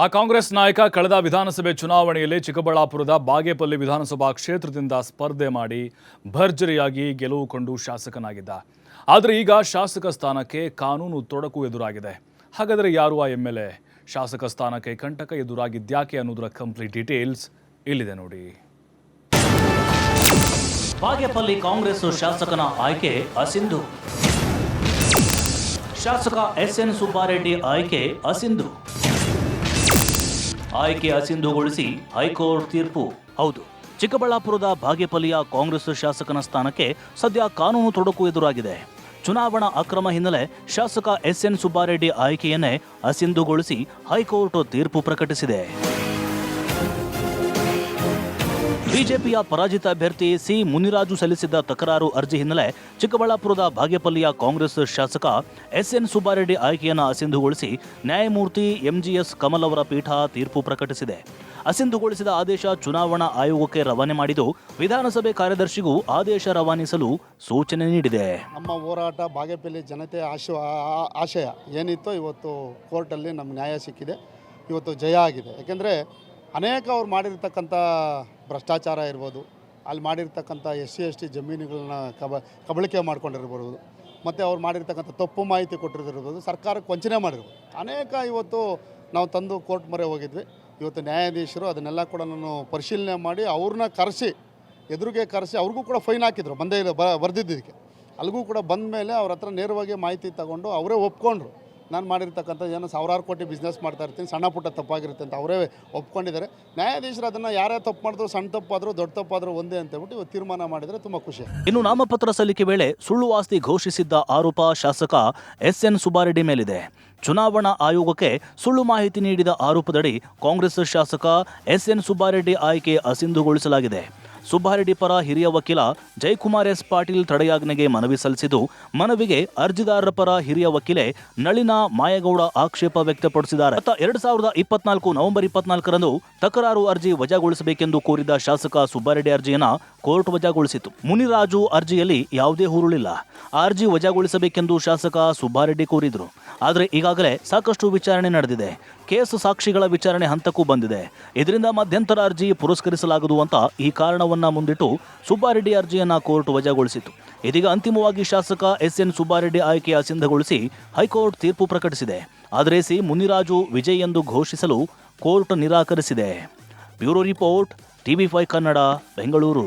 ಆ ಕಾಂಗ್ರೆಸ್ ನಾಯಕ ಕಳೆದ ವಿಧಾನಸಭೆ ಚುನಾವಣೆಯಲ್ಲಿ ಚಿಕ್ಕಬಳ್ಳಾಪುರದ ಬಾಗೇಪಲ್ಲಿ ವಿಧಾನಸಭಾ ಕ್ಷೇತ್ರದಿಂದ ಸ್ಪರ್ಧೆ ಮಾಡಿ ಭರ್ಜರಿಯಾಗಿ ಗೆಲುವು ಕೊಂಡು ಶಾಸಕನಾಗಿದ್ದ. ಆದರೆ ಈಗ ಶಾಸಕ ಸ್ಥಾನಕ್ಕೆ ಕಾನೂನು ತೊಡಕು ಎದುರಾಗಿದೆ. ಹಾಗಾದರೆ ಯಾರು ಆ ಎಂಎಲ್ಎ? ಶಾಸಕ ಸ್ಥಾನಕ್ಕೆ ಕಂಟಕ ಎದುರಾಗಿದ್ಯಾಕೆ ಅನ್ನೋದರ ಕಂಪ್ಲೀಟ್ ಡೀಟೇಲ್ಸ್ ಇಲ್ಲಿದೆ ನೋಡಿ. ಬಾಗೇಪಲ್ಲಿ ಕಾಂಗ್ರೆಸ್ ಶಾಸಕನ ಆಯ್ಕೆ ಅಸಿಂಧು. ಶಾಸಕ ಎಸ್ಎನ್ ಸುಬ್ಬಾರೆಡ್ಡಿ ಆಯ್ಕೆ ಅಸಿಂಧು. ಆಯ್ಕೆ ಅಸಿಂಧುಗೊಳಿಸಿ ಹೈಕೋರ್ಟ್ ತೀರ್ಪು. ಹೌದು, ಚಿಕ್ಕಬಳ್ಳಾಪುರದ ಬಾಗೇಪಲ್ಲಿಯ ಕಾಂಗ್ರೆಸ್ ಶಾಸಕನ ಸ್ಥಾನಕ್ಕೆ ಸದ್ಯ ಕಾನೂನು ತೊಡಕು ಎದುರಾಗಿದೆ. ಚುನಾವಣಾ ಅಕ್ರಮ ಹಿನ್ನೆಲೆ ಶಾಸಕ ಎಸ್ಎನ್ ಸುಬ್ಬಾರೆಡ್ಡಿ ಆಯ್ಕೆಯನ್ನೇ ಅಸಿಂಧುಗೊಳಿಸಿ ಹೈಕೋರ್ಟ್ ತೀರ್ಪು ಪ್ರಕಟಿಸಿದೆ. ಬಿಜೆಪಿಯ ಪರಾಜಿತ ಅಭ್ಯರ್ಥಿ ಸಿ ಮುನಿರಾಜು ಸಲ್ಲಿಸಿದ್ದ ತಕರಾರು ಅರ್ಜಿ ಹಿನ್ನೆಲೆ ಚಿಕ್ಕಬಳ್ಳಾಪುರದ ಬಾಗೇಪಲ್ಲಿಯ ಕಾಂಗ್ರೆಸ್ ಶಾಸಕ ಎಸ್ಎನ್ ಸುಬ್ಬಾರೆಡ್ಡಿ ಆಯ್ಕೆಯನ್ನು ಅಸಿಂಧುಗೊಳಿಸಿ ನ್ಯಾಯಮೂರ್ತಿ ಎಂಜಿಎಸ್ ಕಮಲ್ ಅವರ ಪೀಠ ತೀರ್ಪು ಪ್ರಕಟಿಸಿದೆ. ಅಸಿಂಧುಗೊಳಿಸಿದ ಆದೇಶ ಚುನಾವಣಾ ಆಯೋಗಕ್ಕೆ ರವಾನೆ ಮಾಡಿದ್ದು ವಿಧಾನಸಭೆ ಕಾರ್ಯದರ್ಶಿಗೂ ಆದೇಶ ರವಾನಿಸಲು ಸೂಚನೆ ನೀಡಿದೆ. ನಮ್ಮ ಹೋರಾಟ ಬಾಗೇಪಲ್ಲಿ ಜನತೆ ಆಶಯ ಏನಿತ್ತೋ ಇವತ್ತು ಕೋರ್ಟಲ್ಲಿ ನಮ್ಗೆ ನ್ಯಾಯ ಸಿಕ್ಕಿದೆ. ಇವತ್ತು ಜಯ ಆಗಿದೆ. ಯಾಕೆಂದರೆ ಅನೇಕ ಅವ್ರು ಮಾಡಿರ್ತಕ್ಕಂಥ ಭ್ರಷ್ಟಾಚಾರ ಇರ್ಬೋದು, ಅಲ್ಲಿ ಮಾಡಿರ್ತಕ್ಕಂಥ SC/ST ಜಮೀನುಗಳನ್ನ ಕಬಳಿಕೆ ಮಾಡ್ಕೊಂಡಿರ್ಬೋದು, ಮತ್ತು ಅವ್ರು ಮಾಡಿರ್ತಕ್ಕಂಥ ತಪ್ಪು ಮಾಹಿತಿ ಕೊಟ್ಟಿರ್ಬೋದು, ಸರ್ಕಾರಕ್ಕೆ ವಂಚನೆ ಮಾಡಿರ್ಬೋದು, ಅನೇಕ ಇವತ್ತು ನಾವು ತಂದು ಕೋರ್ಟ್ ಮೊರೆ ಹೋಗಿದ್ವಿ. ಇವತ್ತು ನ್ಯಾಯಾಧೀಶರು ಅದನ್ನೆಲ್ಲ ಕೂಡ ನಾನು ಪರಿಶೀಲನೆ ಮಾಡಿ ಅವ್ರನ್ನ ಎದುರಿಗೆ ಕರೆಸಿ ಅವ್ರಿಗೂ ಕೂಡ ಫೈನ್ ಹಾಕಿದ್ರು. ಬಂದೇ ಇಲ್ಲ ಬರೆದಿದ್ದಕ್ಕೆ ಅಲ್ಲಿಗೂ ಕೂಡ ಬಂದ ಮೇಲೆ ಅವ್ರ ಹತ್ರ ನೇರವಾಗಿ ಮಾಹಿತಿ ತಗೊಂಡು ಅವರೇ ಒಪ್ಕೊಂಡ್ರು. ನಾನು ಮಾಡಿರ್ತಕ್ಕಂಥ ಏನೋ ಸಾವಿರಾರು ಕೋಟಿ ಬಿಸ್ನೆಸ್ ಮಾಡ್ತಾ ಇರ್ತೀನಿ, ಸಣ್ಣ ಪುಟ್ಟ ತಪ್ಪಾಗಿರುತ್ತೆ ಅಂತ ಅವರೇ ಒಪ್ಕೊಂಡಿದ್ದಾರೆ. ನ್ಯಾಯಾಧೀಶರು ಅದನ್ನು ಯಾರೇ ತಪ್ಪು ಮಾಡಿದ್ರು, ಸಣ್ಣ ತಪ್ಪಾದರೂ ದೊಡ್ಡ ತಪ್ಪಾದರೂ ಒಂದೇ ಅಂತ ಹೇಳ್ಬಿಟ್ಟು ಇವತ್ತು ತೀರ್ಮಾನ ಮಾಡಿದರೆ ತುಂಬ ಖುಷಿ. ಇನ್ನು ನಾಮಪತ್ರ ಸಲ್ಲಿಕೆ ವೇಳೆ ಸುಳ್ಳು ಆಸ್ತಿ ಘೋಷಿಸಿದ್ದ ಆರೋಪ ಶಾಸಕ ಎಸ್ಎನ್ ಸುಬ್ಬಾರೆಡ್ಡಿ ಮೇಲಿದೆ. ಚುನಾವಣಾ ಆಯೋಗಕ್ಕೆ ಸುಳ್ಳು ಮಾಹಿತಿ ನೀಡಿದ ಆರೋಪದಡಿ ಕಾಂಗ್ರೆಸ್ ಶಾಸಕ ಎಸ್ಎನ್ ಸುಬ್ಬಾರೆಡ್ಡಿ ಆಯ್ಕೆ ಅಸಿಂಧುಗೊಳಿಸಲಾಗಿದೆ. ಸುಬ್ಬಾರೆಡ್ಡಿ ಪರ ಹಿರಿಯ ವಕೀಲ ಜಯಕುಮಾರ್ ಎಸ್ ಪಾಟೀಲ್ ತಡೆಯಾಜ್ಞೆಗೆ ಮನವಿ ಸಲ್ಲಿಸಿದ್ದು, ಮನವಿಗೆ ಅರ್ಜಿದಾರರ ಪರ ಹಿರಿಯ ವಕೀಲೆ ನಳಿನಾ ಮಾಯಗೌಡ ಆಕ್ಷೇಪ ವ್ಯಕ್ತಪಡಿಸಿದ್ದಾರೆ. 2024 ನವೆಂಬರ್ 24ರಂದು ತಕರಾರು ಅರ್ಜಿ ವಜಾಗೊಳಿಸಬೇಕೆಂದು ಕೋರಿದ್ದ ಶಾಸಕ ಸುಬ್ಬಾರೆಡ್ಡಿ ಅರ್ಜಿಯನ್ನು ಕೋರ್ಟ್ ವಜಾಗೊಳಿಸಿತು. ಮುನಿರಾಜು ಅರ್ಜಿಯಲ್ಲಿ ಯಾವುದೇ ಹುರುಳಿಲ್ಲ. ಆ ಅರ್ಜಿ ವಜಾಗೊಳಿಸಬೇಕೆಂದು ಶಾಸಕ ಸುಬ್ಬಾರೆಡ್ಡಿ ಕೋರಿದ್ರು. ಆದರೆ ಈಗಾಗಲೇ ಸಾಕಷ್ಟು ವಿಚಾರಣೆ ನಡೆದಿದೆ. ಕೇಸ್ ಸಾಕ್ಷಿಗಳ ವಿಚಾರಣೆ ಹಂತಕ್ಕೂ ಬಂದಿದೆ. ಇದರಿಂದ ಮಧ್ಯಂತರ ಅರ್ಜಿ ಪುರಸ್ಕರಿಸಲಾಗದು ಅಂತ ಈ ಕಾರಣವನ್ನ ಮುಂದಿಟ್ಟು ಸುಬ್ಬಾರೆಡ್ಡಿ ಅರ್ಜಿಯನ್ನ ಕೋರ್ಟ್ ವಜಾಗೊಳಿಸಿತು. ಇದೀಗ ಅಂತಿಮವಾಗಿ ಶಾಸಕ ಎಸ್ಎನ್ ಸುಬ್ಬಾರೆಡ್ಡಿ ಆಯ್ಕೆ ಅಸಿಂಧುಗೊಳಿಸಿ ಹೈಕೋರ್ಟ್ ತೀರ್ಪು ಪ್ರಕಟಿಸಿದೆ. ಆದರೆ ಸಿ ಮುನಿರಾಜು ವಿಜಯ್ ಎಂದು ಘೋಷಿಸಲು ಕೋರ್ಟ್ ನಿರಾಕರಿಸಿದೆ. Bureau report, TV5 Kannada, Bengaluru.